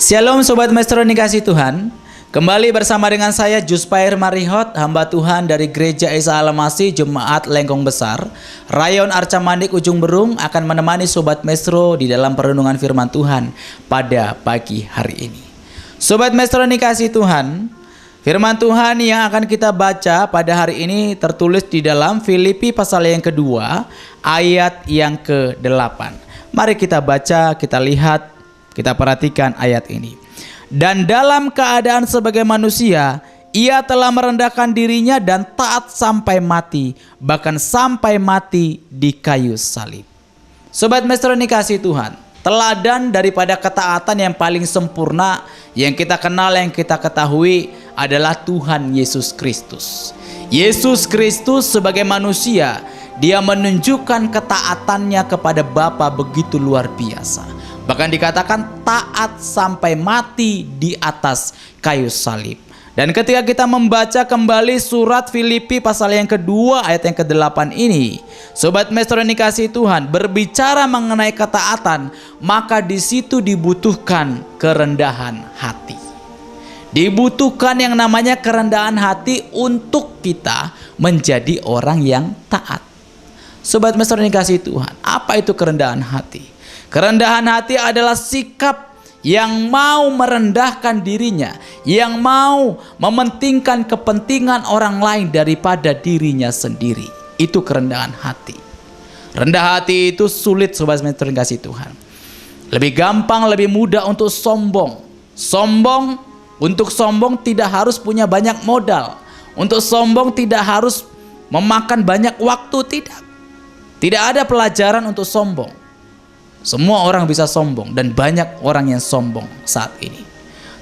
Shalom Sobat Maestro yang dikasihi Tuhan. Kembali bersama dengan saya Juspair Marihot, hamba Tuhan dari Gereja Isa Al-Masih Jemaat Lengkong Besar, Rayon Arca Mandik Ujung Berung, akan menemani Sobat Maestro di dalam perenungan firman Tuhan pada pagi hari ini. Sobat Maestro yang dikasihi Tuhan, firman Tuhan yang akan kita baca pada hari ini tertulis di dalam Filipi pasal yang kedua ayat yang ke-8. Mari kita baca, kita lihat, kita perhatikan ayat ini. Dan dalam keadaan sebagai manusia, ia telah merendahkan dirinya dan taat sampai mati, bahkan sampai mati di kayu salib. Sobat Maestro yang dikasihi Tuhan, teladan daripada ketaatan yang paling sempurna yang kita kenal, yang kita ketahui adalah Tuhan Yesus Kristus. Yesus Kristus sebagai manusia, dia menunjukkan ketaatannya kepada Bapa begitu luar biasa. Bahkan dikatakan taat sampai mati di atas kayu salib. Dan ketika kita membaca kembali surat Filipi pasal yang kedua ayat yang ke-8 ini, Sobat Maestro yang dikasihi Tuhan, berbicara mengenai ketaatan, maka di situ dibutuhkan kerendahan hati. Dibutuhkan yang namanya kerendahan hati untuk kita menjadi orang yang taat. Sobat Maestro yang dikasihi Tuhan, apa itu kerendahan hati? Kerendahan hati adalah sikap yang mau merendahkan dirinya, yang mau mementingkan kepentingan orang lain daripada dirinya sendiri. Itu kerendahan hati. Rendah hati itu sulit, Sobat Maestro yang dikasihi Tuhan. Lebih gampang, lebih mudah untuk sombong. Untuk sombong tidak harus punya banyak modal. Untuk sombong tidak harus memakan banyak waktu, tidak. Tidak ada pelajaran untuk sombong. Semua orang bisa sombong dan banyak orang yang sombong saat ini.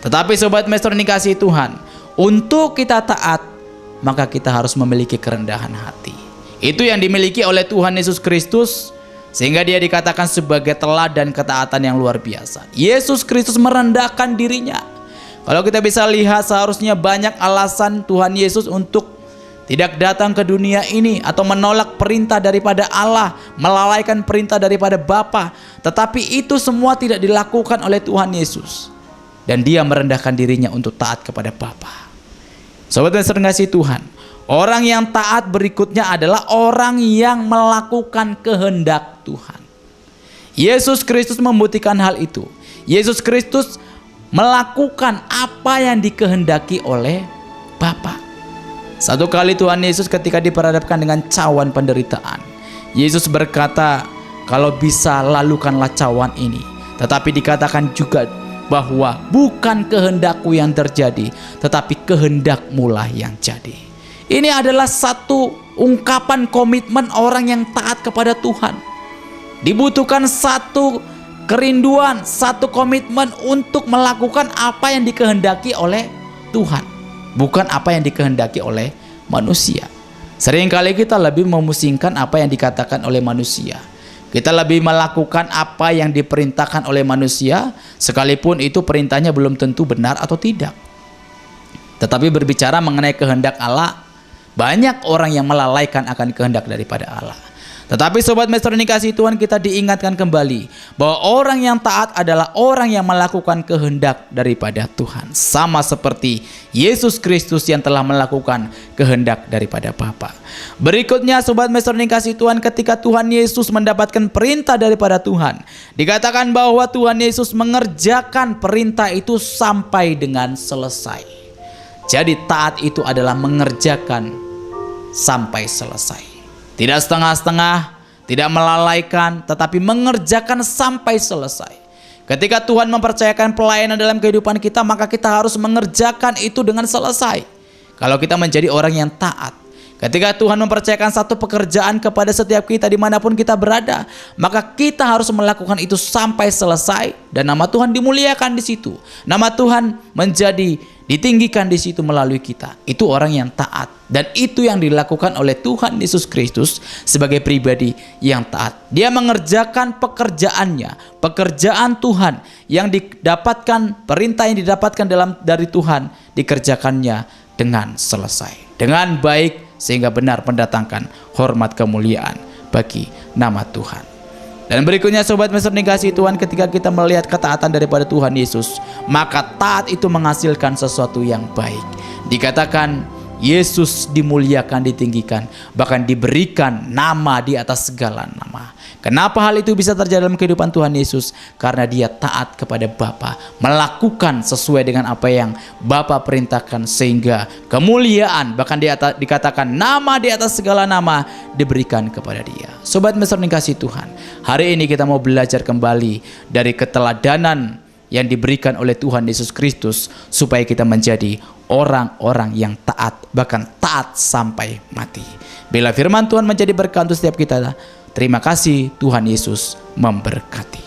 Tetapi Sobat Maestro yang dikasihi Tuhan, untuk kita taat, maka kita harus memiliki kerendahan hati. Itu yang dimiliki oleh Tuhan Yesus Kristus, sehingga dia dikatakan sebagai teladan ketaatan yang luar biasa. Yesus Kristus merendahkan dirinya. Kalau kita bisa lihat, seharusnya banyak alasan Tuhan Yesus untuk tidak datang ke dunia ini atau menolak perintah daripada Allah, melalaikan perintah daripada Bapa. Tetapi itu semua tidak dilakukan oleh Tuhan Yesus. Dan dia merendahkan dirinya untuk taat kepada Bapa. Sobat yang dikasihi Tuhan, orang yang taat berikutnya adalah orang yang melakukan kehendak Tuhan. Yesus Kristus membuktikan hal itu. Yesus Kristus melakukan apa yang dikehendaki oleh Bapa. Satu kali Tuhan Yesus ketika diperhadapkan dengan cawan penderitaan, Yesus berkata, kalau bisa lalukanlah cawan ini. Tetapi dikatakan juga bahwa bukan kehendakku yang terjadi, tetapi kehendakmu lah yang jadi. Ini adalah satu ungkapan komitmen orang yang taat kepada Tuhan. Dibutuhkan satu kerinduan, satu komitmen untuk melakukan apa yang dikehendaki oleh Tuhan, bukan apa yang dikehendaki oleh manusia. Seringkali kita lebih memusingkan apa yang dikatakan oleh manusia. Kita lebih melakukan apa yang diperintahkan oleh manusia, sekalipun itu perintahnya belum tentu benar atau tidak. Tetapi berbicara mengenai kehendak Allah, banyak orang yang melalaikan akan kehendak daripada Allah. Tetapi Sobat Maestro yang dikasihi Tuhan, kita diingatkan kembali bahwa orang yang taat adalah orang yang melakukan kehendak daripada Tuhan. Sama seperti Yesus Kristus yang telah melakukan kehendak daripada Bapa. Berikutnya Sobat Maestro yang dikasihi Tuhan, ketika Tuhan Yesus mendapatkan perintah daripada Tuhan, dikatakan bahwa Tuhan Yesus mengerjakan perintah itu sampai dengan selesai. Jadi taat itu adalah mengerjakan sampai selesai. Tidak setengah-setengah, tidak melalaikan, tetapi mengerjakan sampai selesai. Ketika Tuhan mempercayakan pelayanan dalam kehidupan kita, maka kita harus mengerjakan itu dengan selesai. Kalau kita menjadi orang yang taat. Ketika Tuhan mempercayakan satu pekerjaan kepada setiap kita dimanapun kita berada, maka kita harus melakukan itu sampai selesai. Dan nama Tuhan dimuliakan di situ. Nama Tuhan ditinggikan di situ melalui kita. Itu orang yang taat. Dan itu yang dilakukan oleh Tuhan Yesus Kristus sebagai pribadi yang taat. Dia mengerjakan pekerjaannya, pekerjaan Tuhan yang didapatkan, perintah yang didapatkan dari Tuhan, dikerjakannya dengan selesai, dengan baik, sehingga benar mendatangkan hormat kemuliaan bagi nama Tuhan. Dan berikutnya sobat Mesir dikasihi Tuhan, ketika kita melihat ketaatan daripada Tuhan Yesus, maka taat itu menghasilkan sesuatu yang baik. Dikatakan Yesus dimuliakan, ditinggikan, bahkan diberikan nama di atas segala nama. Kenapa hal itu bisa terjadi dalam kehidupan Tuhan Yesus? Karena dia taat kepada Bapa, melakukan sesuai dengan apa yang Bapa perintahkan, sehingga kemuliaan, bahkan dikatakan nama di atas segala nama, diberikan kepada dia. Sobat Mesir dikasihi Tuhan, hari ini kita mau belajar kembali dari keteladanan yang diberikan oleh Tuhan Yesus Kristus, supaya kita menjadi orang-orang yang taat, bahkan taat sampai mati. Bila firman Tuhan menjadi berkat untuk setiap kita. Terima kasih, Tuhan Yesus memberkati.